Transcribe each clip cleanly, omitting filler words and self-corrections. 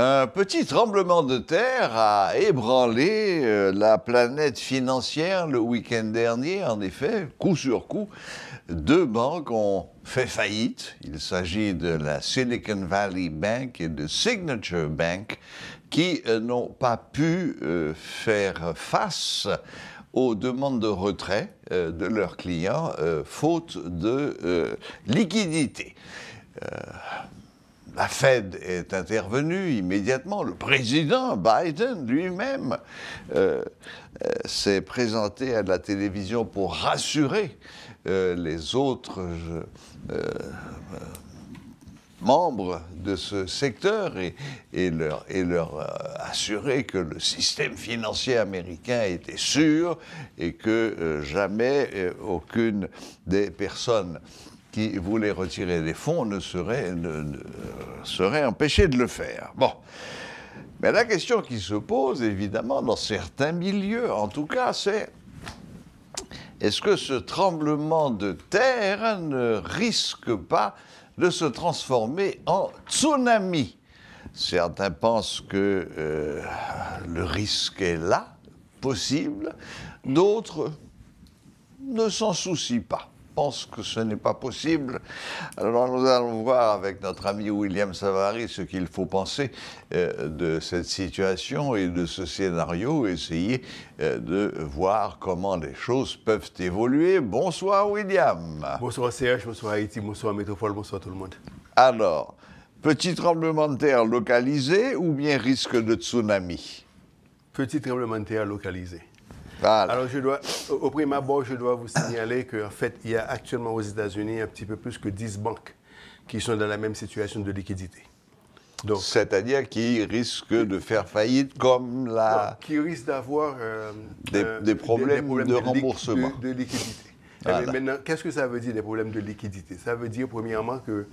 Un petit tremblement de terre a ébranlé la planète financière le week-end dernier. En effet, coup sur coup, deux banques ont fait faillite. Il s'agit de la Silicon Valley Bank et de Signature Bank qui n'ont pas pu faire face aux demandes de retrait de leurs clients faute de liquidité. La Fed est intervenue immédiatement. Le président Biden lui-même s'est présenté à la télévision pour rassurer les autres membres de ce secteur et leur assurer que le système financier américain était sûr et que jamais aucune des personnes qui voulait retirer des fonds ne serait empêché de le faire. Bon. Mais la question qui se pose, évidemment, dans certains milieux, en tout cas, c'est est-ce que ce tremblement de terre ne risque pas de se transformer en tsunami? Certains pensent que le risque est là, possible. D'autres ne s'en soucient pas. Pense que ce n'est pas possible. Alors nous allons voir avec notre ami William Savary ce qu'il faut penser de cette situation et de ce scénario, essayer de voir comment les choses peuvent évoluer. Bonsoir William. Bonsoir Serge, bonsoir Haïti, bonsoir Métropole, bonsoir tout le monde. Alors, petit tremblement de terre localisé ou bien risque de tsunami? Petit tremblement de terre localisé. Voilà. Alors, au prime abord, je dois vous signaler qu'en fait, il y a actuellement aux États-Unis un petit peu plus que 10 banques qui sont dans la même situation de liquidité. Donc, c'est-à-dire qui risquent de faire faillite comme la... Qui risquent d'avoir des problèmes de remboursement. De liquidité. Voilà. Mais maintenant, qu'est-ce que ça veut dire des problèmes de liquidité? Ça veut dire, premièrement, que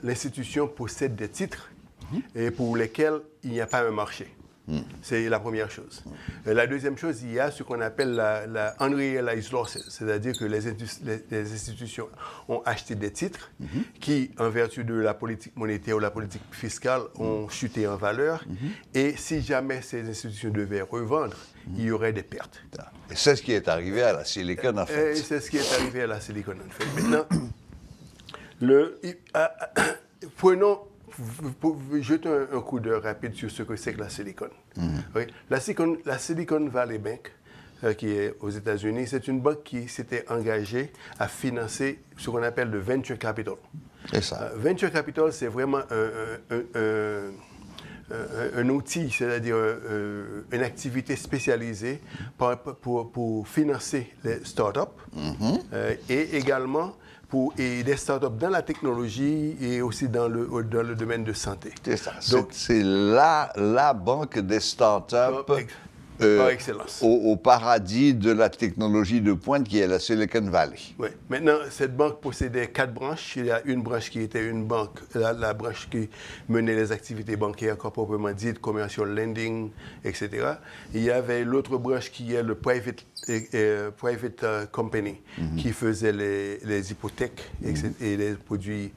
l'institution possède des titres et pour lesquels il n'y a pas un marché. C'est la première chose. La deuxième chose, il y a ce qu'on appelle la unrealized losses, c'est-à-dire que les institutions ont acheté des titres qui, en vertu de la politique monétaire ou la politique fiscale, ont chuté en valeur. Et si jamais ces institutions devaient revendre, il y aurait des pertes. Et c'est ce qui est arrivé à la Silicon, en fait. C'est ce qui est arrivé à la Silicon, en fait. Maintenant, prenons... Jetons un coup d'œil rapide sur ce que c'est que la Silicon. Oui? La Silicon Valley Bank, qui est aux États-Unis, c'est une banque qui s'était engagée à financer ce qu'on appelle le venture capital. C'est ça. Venture capital, c'est vraiment un outil, c'est-à-dire une activité spécialisée pour financer les startups et également et des startups dans la technologie et aussi dans le domaine de santé. C'est ça. Donc, c'est la banque des startups par excellence. Au paradis de la technologie de pointe qui est la Silicon Valley. Oui. Maintenant, cette banque possédait 4 branches. Il y a une branche qui était une banque, la branche qui menait les activités bancaires encore proprement dites, commercial lending, etc. Il y avait l'autre branche qui est le private company, qui faisait les hypothèques et les produits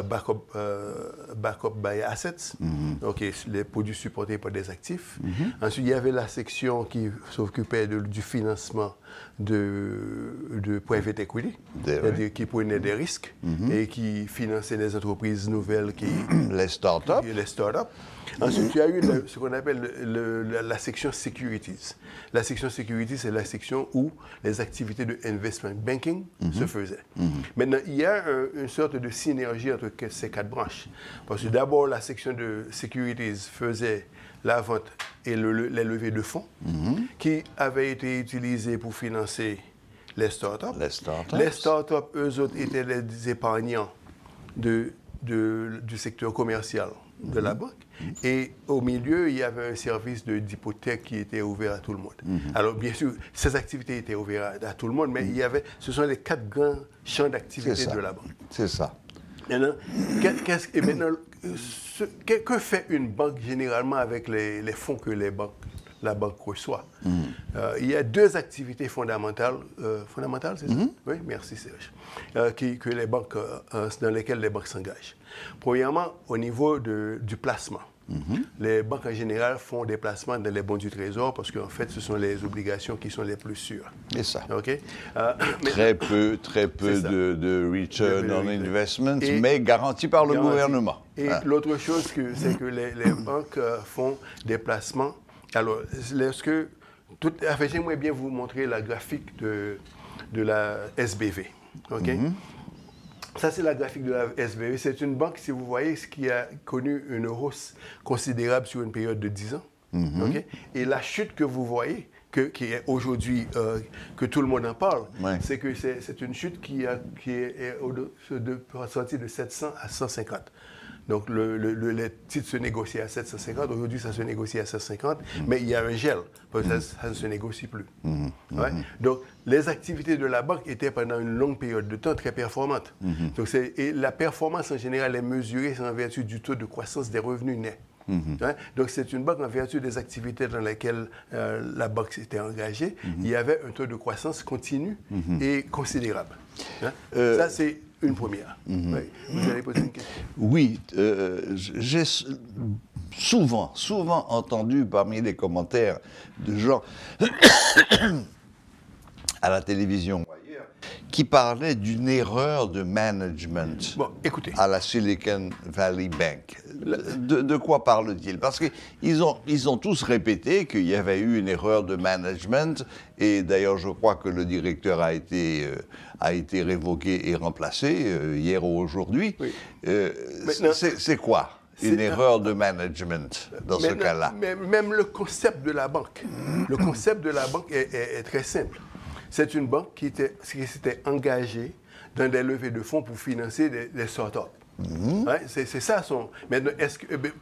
backup by assets, donc les produits supportés par des actifs. Ensuite, il y avait la section qui s'occupait du financement de private equity, c'est-à-dire qui prenait des risques et qui finançait les entreprises nouvelles, les startups. Ensuite, il y a eu ce qu'on appelle la section securities. La section securities, c'est la section où les activités de investment banking se faisaient. Maintenant, il y a une sorte de synergie entre ces 4 branches. Parce que d'abord, la section de securities faisait la vente et les levées de fonds qui avaient été utilisées pour financer les startups. Les startups, eux autres, étaient les épargnants du secteur commercial de la banque. Et au milieu, il y avait un service d'hypothèque qui était ouvert à tout le monde. Alors, bien sûr, ces activités étaient ouvertes à tout le monde, mais ce sont les 4 grands champs d'activité de la banque. C'est ça. Maintenant, que fait une banque généralement avec les fonds que la banque reçoit? Il y a 2 activités fondamentales. Fondamentales, c'est ça? Oui, merci Serge. Dans lesquelles les banques s'engagent. Premièrement, au niveau du placement. Les banques en général font des placements dans les bons du Trésor parce qu'en fait, ce sont les obligations qui sont les plus sûres. C'est ça. OK? Très peu de return on investment, mais garanti par le gouvernement. Et l'autre chose, c'est que les banques font des placements. Alors, j'aimerais bien vous montrer la graphique de la SBV. OK? Ça, c'est la graphique de la SBV. C'est une banque, si vous voyez, qui a connu une hausse considérable sur une période de 10 ans. Okay? Et la chute que vous voyez, qui est aujourd'hui, que tout le monde en parle, c'est que c'est une chute qui est sortie de 700 à 150. Donc, les titres se négocient à 750. Aujourd'hui, ça se négocie à 750. Mais il y a un gel, parce que ça ne se négocie plus. Donc, les activités de la banque étaient pendant une longue période de temps très performantes. Donc, et la performance, en général, est mesurée en vertu du taux de croissance des revenus nets. Donc, c'est une banque en vertu des activités dans lesquelles la banque s'était engagée. Il y avait un taux de croissance continu et considérable. Ça, c'est une première. Oui. Vous allez poser une question? Oui, j'ai souvent entendu parmi les commentaires de gens à la télévision qui parlaient d'une erreur de management à la Silicon Valley Bank. De quoi parle-t-il? Parce qu'ils ont tous répété qu'il y avait eu une erreur de management, et d'ailleurs je crois que le directeur a été révoqué et remplacé hier ou aujourd'hui. Oui. C'est quoi une erreur de management dans ce cas-là? Même le concept de la banque, est très simple. C'est une banque qui s'était engagée dans des levées de fonds pour financer des start-up. C'est ça son... Maintenant,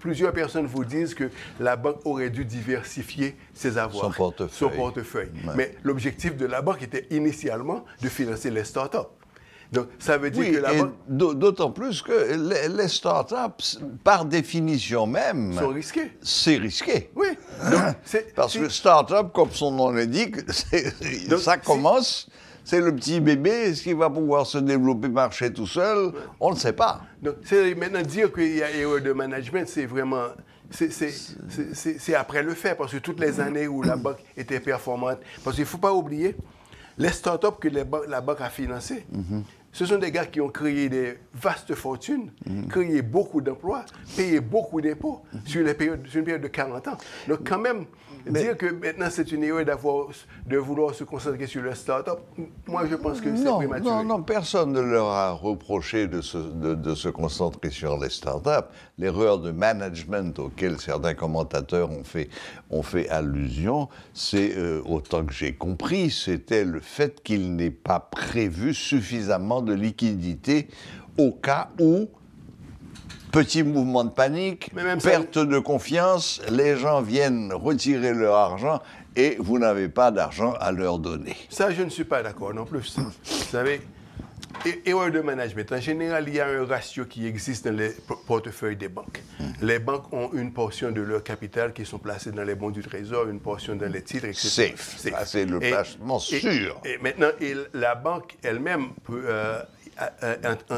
plusieurs personnes vous disent que la banque aurait dû diversifier ses avoirs, son portefeuille. Mais l'objectif de la banque était initialement de financer les start-up. Donc, ça veut dire que la banque... D'autant plus que les start-up, par définition même... sont risqués. C'est risqué. Oui. Parce que start-up, comme son nom l'indique, ça commence... C'est le petit bébé, est-ce qu'il va pouvoir se développer, marcher tout seul? On ne sait pas. Donc, maintenant, dire qu'il y a erreur de management, c'est vraiment... C'est après le fait, parce que toutes les années où la banque était performante... Parce qu'il ne faut pas oublier, les start-up que la banque a financées, ce sont des gars qui ont créé des vastes fortunes, créé beaucoup d'emplois, payé beaucoup d'impôts sur une période de 40 ans. Donc, quand même... Dire que maintenant c'est une erreur de vouloir se concentrer sur le start-up, moi je pense que c'est prématuré. Non, personne ne leur a reproché de se concentrer sur les start-up. L'erreur de management auquel certains commentateurs ont fait allusion, c'est, autant que j'ai compris, c'était le fait qu'il n'ait pas prévu suffisamment de liquidité au cas où... Petit mouvement de panique, perte de confiance, les gens viennent retirer leur argent et vous n'avez pas d'argent à leur donner. Ça, je ne suis pas d'accord non plus. Vous savez, erreur de management. En général, il y a un ratio qui existe dans les portefeuilles des banques. Les banques ont une portion de leur capital qui sont placés dans les bons du Trésor, une portion dans les titres, etc. Safe. C'est le placement sûr. Et maintenant, la banque elle-même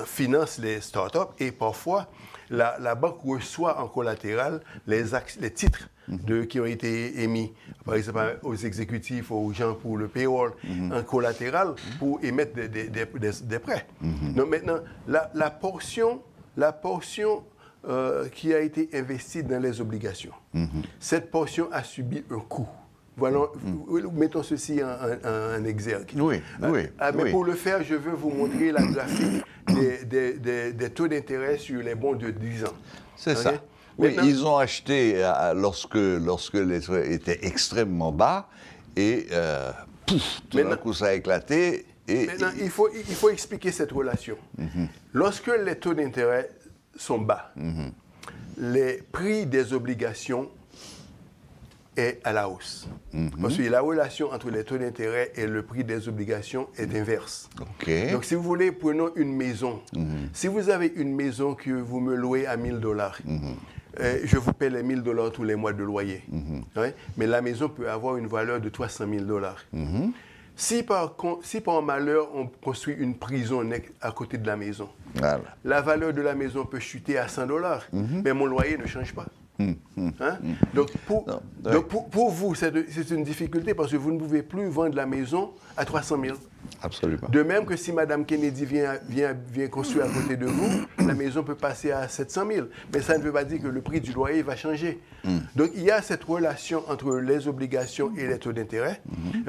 finance les start-up et parfois, la banque reçoit en collatéral les titres qui ont été émis, par exemple, aux exécutifs, aux gens pour le payroll, en collatéral pour émettre des prêts. Donc maintenant, la portion qui a été investie dans les obligations, cette portion a subi un coût. Voilà, mettons ceci en exergue. Mais pour le faire, je veux vous montrer la graphique des taux d'intérêt sur les bons de 10 ans. C'est ça. Oui, ils ont acheté lorsque les taux étaient extrêmement bas et pouf, tout d'un coup ça a éclaté. Maintenant, il faut expliquer cette relation. Lorsque les taux d'intérêt sont bas, les prix des obligations est à la hausse. Parce que la relation entre les taux d'intérêt et le prix des obligations est inverse. Donc, si vous voulez, prenons une maison. Si vous avez une maison que vous me louez à $1 000, je vous paie les $1 000 tous les mois de loyer. Mais la maison peut avoir une valeur de $300 000. Si par malheur, on construit une prison à côté de la maison, la valeur de la maison peut chuter à $100, mais mon loyer ne change pas. Donc, pour vous, c'est une difficulté parce que vous ne pouvez plus vendre la maison à 300 000. Absolument. De même que si Mme Kennedy vient construire à côté de vous, la maison peut passer à 700 000. Mais ça ne veut pas dire que le prix du loyer va changer. Donc, il y a cette relation entre les obligations et les taux d'intérêt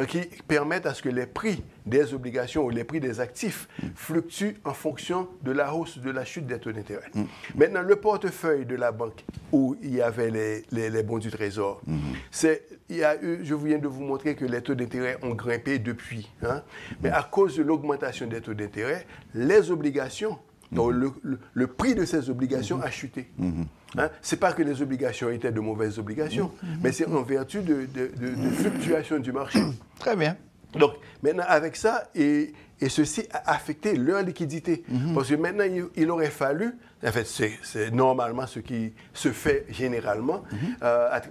qui permettent à ce que les prix des obligations ou les prix des actifs fluctuent en fonction de la hausse ou de la chute des taux d'intérêt. Maintenant, le portefeuille de la banque où il y avait les bons du Trésor, je viens de vous montrer que les taux d'intérêt ont grimpé depuis. Mais à cause de l'augmentation des taux d'intérêt, les obligations, donc le prix de ces obligations a chuté. Ce n'est pas que les obligations étaient de mauvaises obligations, mais c'est en vertu de fluctuations du marché. Très bien. Donc, maintenant, avec ça, et ceci a affecté leur liquidité. Parce que maintenant, il aurait fallu, en fait, c'est normalement ce qui se fait généralement.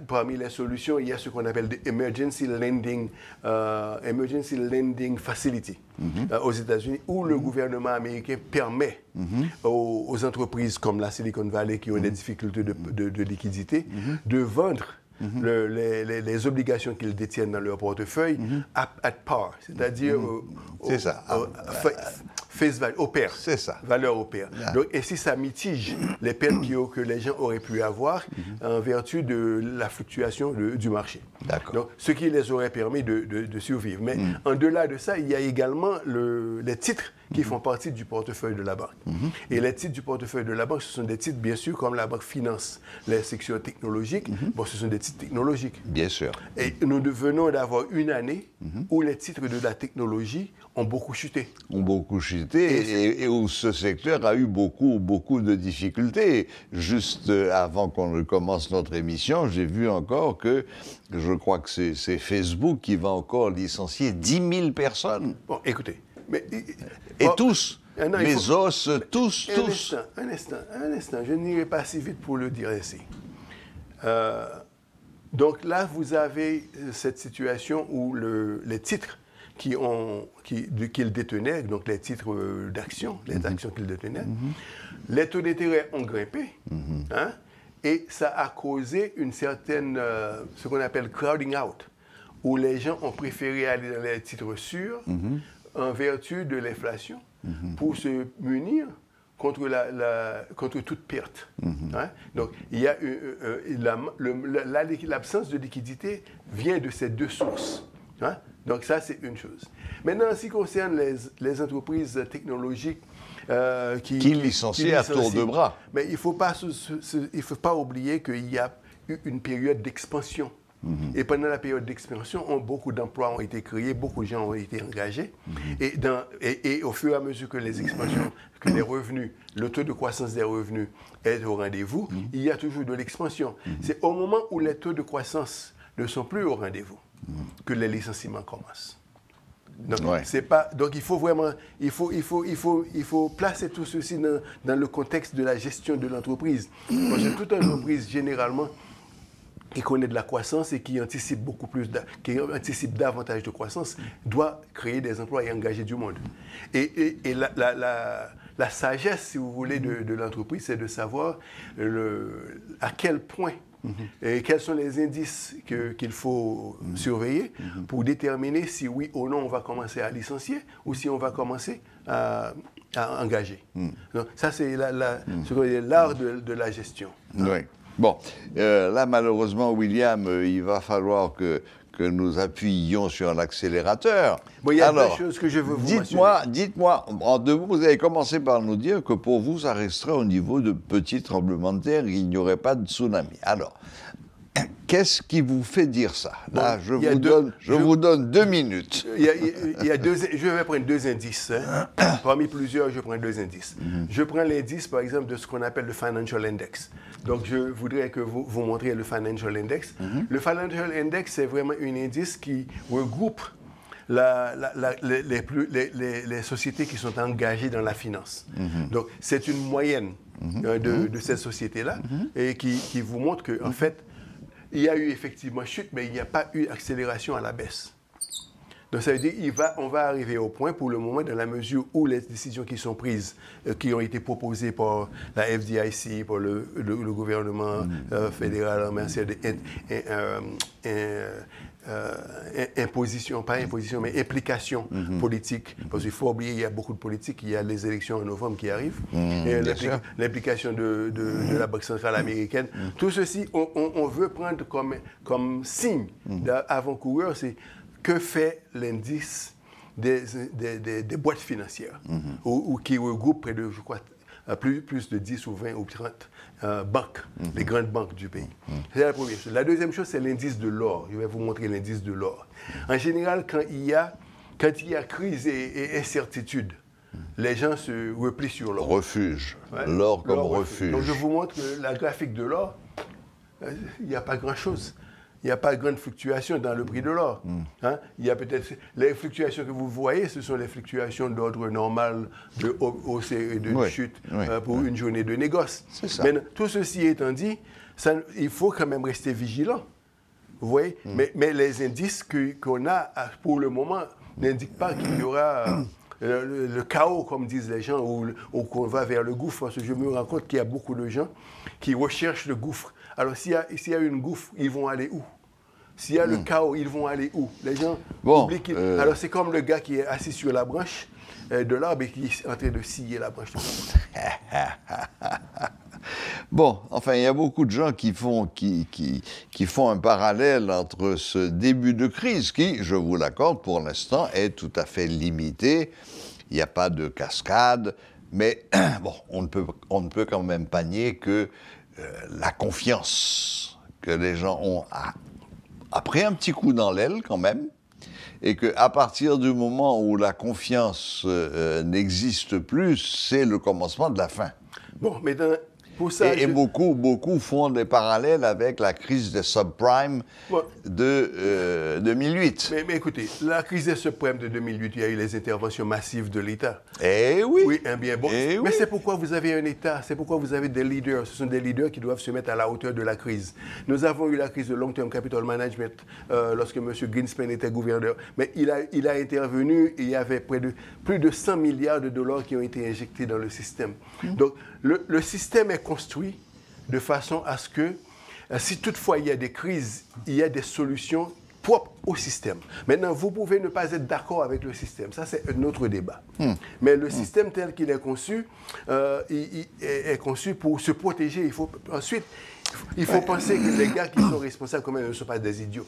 Parmi les solutions, il y a ce qu'on appelle des Emergency Lending Facility aux États-Unis, où le gouvernement américain permet aux entreprises comme la Silicon Valley qui ont des difficultés de liquidité de vendre les obligations qu'ils détiennent dans leur portefeuille at par, c'est-à-dire face value, au pair. C'est ça. Valeur au pair. Donc, et si ça mitige les pertes que les gens auraient pu avoir en vertu de la fluctuation du marché. D'accord. Donc, ce qui les aurait permis de survivre. Mais en-delà de ça, il y a également les titres qui font partie du portefeuille de la banque. Et les titres du portefeuille de la banque, ce sont des titres, bien sûr, comme la banque finance les sections technologiques. Bon, ce sont des titres technologiques. Bien sûr. Et nous venons d'avoir une année où les titres de la technologie ont beaucoup chuté. Et où ce secteur a eu beaucoup de difficultés. Juste avant qu'on ne commence notre émission, j'ai vu encore que, je crois que c'est Facebook qui va encore licencier 10 000 personnes. Bon, écoutez. Tous, Bezos, tous. Un instant, je n'irai pas si vite pour le dire ainsi. Donc là, vous avez cette situation où les titres qu'ils détenaient, donc les titres d'action, les actions qu'ils détenaient, les taux d'intérêt ont grimpé, et ça a causé une certaine, ce qu'on appelle crowding out, où les gens ont préféré aller dans les titres sûrs en vertu de l'inflation pour se munir contre toute perte. Donc, il y a l'absence de liquidité vient de ces deux sources. Donc, ça, c'est une chose. Maintenant, en ce qui concerne les entreprises technologiques qui licencient à tour de bras. Mais il ne faut pas oublier qu'il y a eu une période d'expansion. Et pendant la période d'expansion, beaucoup d'emplois ont été créés, beaucoup de gens ont été engagés. Et au fur et à mesure que les expansions, que les revenus, le taux de croissance des revenus est au rendez-vous, il y a toujours de l'expansion. C'est au moment où les taux de croissance ne sont plus au rendez-vous que les licenciements commencent. Donc, donc il faut vraiment, il faut placer tout ceci dans le contexte de la gestion de l'entreprise. Parce que toute entreprise, généralement, qui connaît de la croissance et qui anticipe davantage de croissance, doit créer des emplois et engager du monde. Et la sagesse, si vous voulez, de l'entreprise, c'est de savoir à quel point et quels sont les indices qu'il faut surveiller pour déterminer si oui ou non on va commencer à licencier ou si on va commencer à engager. Donc, ça, c'est l'art de la gestion. Oui. Bon, là, malheureusement, William, il va falloir que nous appuyions sur l'accélérateur. Bon, il y a deux choses que je veux vous mentionner. Dites-moi, en deux mots, vous avez commencé par nous dire que pour vous, ça resterait au niveau de petits tremblements de terre, il n'y aurait pas de tsunami. Alors, qu'est-ce qui vous fait dire ça? Là, je vous donne 2 minutes. Je vais prendre 2 indices. Parmi plusieurs, je prends 2 indices. Je prends l'indice, par exemple, de ce qu'on appelle le Financial Index. Donc, je voudrais que vous montriez le Financial Index. Le Financial Index, c'est vraiment un indice qui regroupe les sociétés qui sont engagées dans la finance. Donc, c'est une moyenne de ces sociétés-là et qui vous montre qu'en en fait, il y a eu effectivement chute, mais il n'y a pas eu accélération à la baisse. Donc ça veut dire on va arriver au point, pour le moment, dans la mesure où les décisions qui sont prises, qui ont été proposées par la FDIC, par le gouvernement fédéral en matière imposition, pas imposition, mais implication politique. Parce qu'il faut oublier, il y a beaucoup de politique, il y a les élections en novembre qui arrivent, l'implication de la Banque centrale américaine. Tout ceci, on veut prendre comme signe d'avant-coureur, c'est que fait l'indice des boîtes financières, ou qui regroupe près de, je crois, plus de 10 ou 20 ou 30 banques, les grandes banques du pays. C'est la première chose. La deuxième chose, c'est l'indice de l'or. Je vais vous montrer l'indice de l'or. En général, quand il y a crise et incertitude, les gens se replient sur l'or. Refuge. Ouais. L'or comme refuge. Donc je vous montre la graphique de l'or. Il n'y a pas grand-chose. Il n'y a pas de grande fluctuation dans le prix de l'or. Hein? Il y a peut-être... Les fluctuations que vous voyez, ce sont les fluctuations d'ordre normal de hausse et de chute pour une journée de négoce. C'est ça. Mais tout ceci étant dit, il faut quand même rester vigilant. Vous voyez? Mais les indices qu'on a pour le moment n'indiquent pas qu'il y aura... Le chaos, comme disent les gens, ou qu'on va vers le gouffre. Parce que je me rends compte qu'il y a beaucoup de gens qui recherchent le gouffre. Alors, s'il y a une gouffre, ils vont aller où? S'il y a le chaos, ils vont aller où? Les gens oublient qu'ils... Alors, c'est comme le gars qui est assis sur la branche de l'arbre et qui est en train de scier la branche de l'arbre. Bon, enfin, il y a beaucoup de gens qui font un parallèle entre ce début de crise qui, je vous l'accorde, pour l'instant, est tout à fait limité. Il n'y a pas de cascade, mais bon, on ne peut quand même pas nier que la confiance que les gens ont a pris un petit coup dans l'aile quand même, et qu'à partir du moment où la confiance n'existe plus, c'est le commencement de la fin. Bon, mais pour ça... Et beaucoup font des parallèles avec la crise des subprimes de 2008. Mais écoutez, la crise des subprimes de 2008, il y a eu les interventions massives de l'État. Eh oui. Oui, bien bon. Mais c'est pourquoi vous avez un État, c'est pourquoi vous avez des leaders. Ce sont des leaders qui doivent se mettre à la hauteur de la crise. Nous avons eu la crise de long-term capital management lorsque M. Greenspan était gouverneur. Mais il a intervenu et il y avait plus de 100 milliards de dollars qui ont été injectés dans le système. Donc, le système est construit de façon à ce que, si toutefois il y a des crises, il y a des solutions propres au système. Maintenant, vous pouvez ne pas être d'accord avec le système. Ça, c'est un autre débat. Mais le système tel qu'il est conçu, il est conçu pour se protéger. Ensuite, il faut penser que les gars qui sont responsables, quand même, ne sont pas des idiots.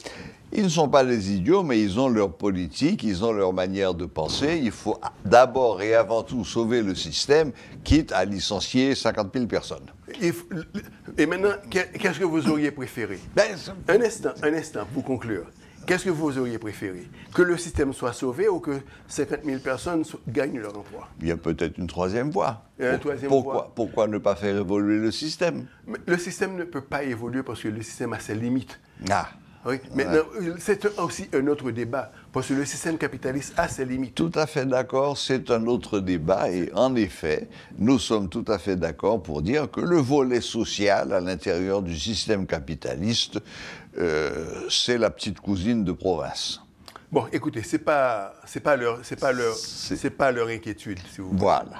Ils ne sont pas des idiots, mais ils ont leur politique, ils ont leur manière de penser. Il faut d'abord et avant tout sauver le système, quitte à licencier 50 000 personnes. Et maintenant, qu'est-ce que vous auriez préféré? Un instant, pour conclure. Qu'est-ce que vous auriez préféré? Que le système soit sauvé ou que 50 000 personnes gagnent leur emploi? Il y a peut-être une troisième voie. Voie. Pourquoi ne pas faire évoluer le système? Mais le système ne peut pas évoluer parce que le système a ses limites. Ah. Oui, maintenant, c'est aussi un autre débat, parce que le système capitaliste a ses limites. Tout à fait d'accord, c'est un autre débat, et en effet, nous sommes tout à fait d'accord pour dire que le volet social à l'intérieur du système capitaliste, c'est la petite cousine de province. Bon, écoutez, c'est pas leur inquiétude, si vous voulez. Voilà,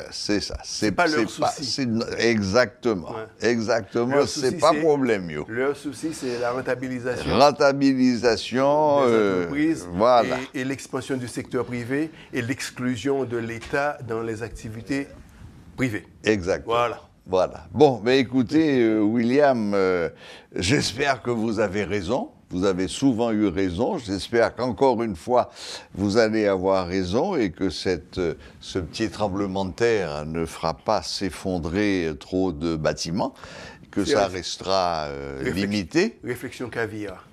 c'est ça. C'est pas leur souci. Exactement, exactement. C'est pas problème, yo. Leur souci, c'est la rentabilisation. Rentabilisation des entreprises, voilà. Et l'expansion du secteur privé et l'exclusion de l'État dans les activités privées. Exactement. Voilà. Bon, mais écoutez, William, j'espère que vous avez raison. Vous avez souvent eu raison. J'espère qu'encore une fois, vous allez avoir raison et que ce petit tremblement de terre ne fera pas s'effondrer trop de bâtiments, que ça restera limité. Réflexion caviar.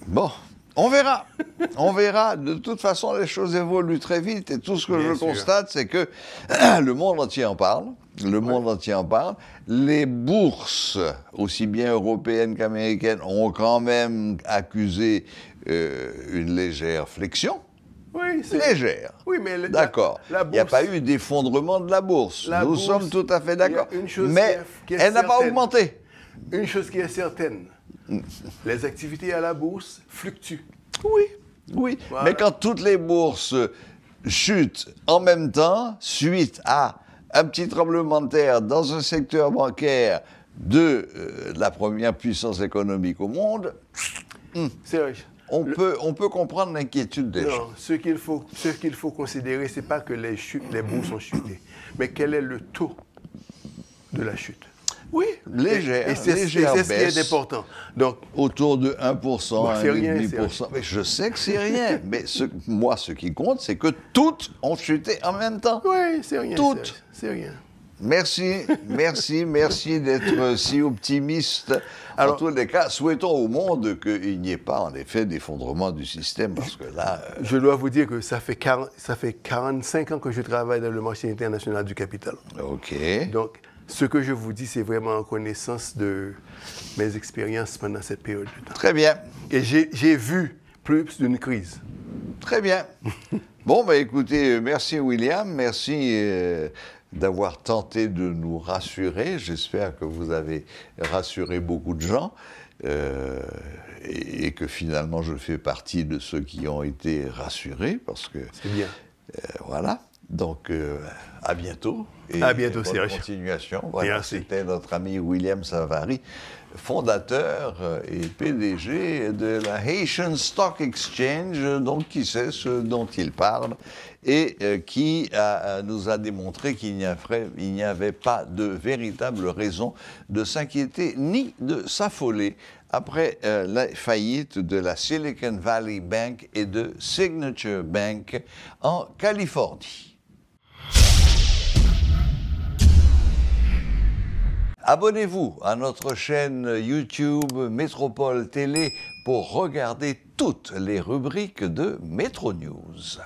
Bon, on verra. On verra. De toute façon, les choses évoluent très vite et tout ce que je constate, c'est que le monde entier en parle. Le monde entier en parle. Les bourses, aussi bien européennes qu'américaines, ont quand même accusé une légère flexion. Oui, c'est légère. Oui, mais d'accord. Il n'y a pas eu d'effondrement de la bourse. Nous sommes tout à fait d'accord. Mais elle n'a pas augmenté. Une chose qui est certaine, les activités à la bourse fluctuent. Oui. Oui, Voilà. mais quand toutes les bourses chutent en même temps, suite à un petit tremblement de terre dans un secteur bancaire de la première puissance économique au monde, C'est vrai. on peut comprendre l'inquiétude des gens. Non, ce qu'il faut considérer, ce n'est pas que les bourses ont chuté, mais quel est le taux de la chute. Oui, légère, Et c'est légère ce qui baisse, est important. Donc, autour de 1%, c'est rien, 1,5%. Mais je sais que c'est rien, mais moi, ce qui compte, c'est que toutes ont chuté en même temps. oui, c'est rien. Toutes. C'est rien. Merci d'être si optimiste. Alors, en tous les cas, souhaitons au monde qu'il n'y ait pas, en effet, d'effondrement du système, parce que là... Je dois vous dire que ça fait 45 ans que je travaille dans le marché international du capital. OK. Donc, ce que je vous dis, c'est vraiment en connaissance de mes expériences pendant cette période de temps. Très bien. Et j'ai vu plus d'une crise. Très bien. Bon, bah écoutez, merci William, merci d'avoir tenté de nous rassurer. J'espère que vous avez rassuré beaucoup de gens et que finalement je fais partie de ceux qui ont été rassurés parce que... C'est bien. Voilà. Donc, à bientôt. Et à bientôt, bonne Serge. continuation. Voilà, Merci. c'était notre ami William Savary, fondateur et PDG de la Haitian Stock Exchange, donc qui sait ce dont il parle et qui nous a démontré qu'il n'y avait pas de véritable raison de s'inquiéter ni de s'affoler après la faillite de la Silicon Valley Bank et de Signature Bank en Californie. Abonnez-vous à notre chaîne YouTube Métropole Télé pour regarder toutes les rubriques de Métro News.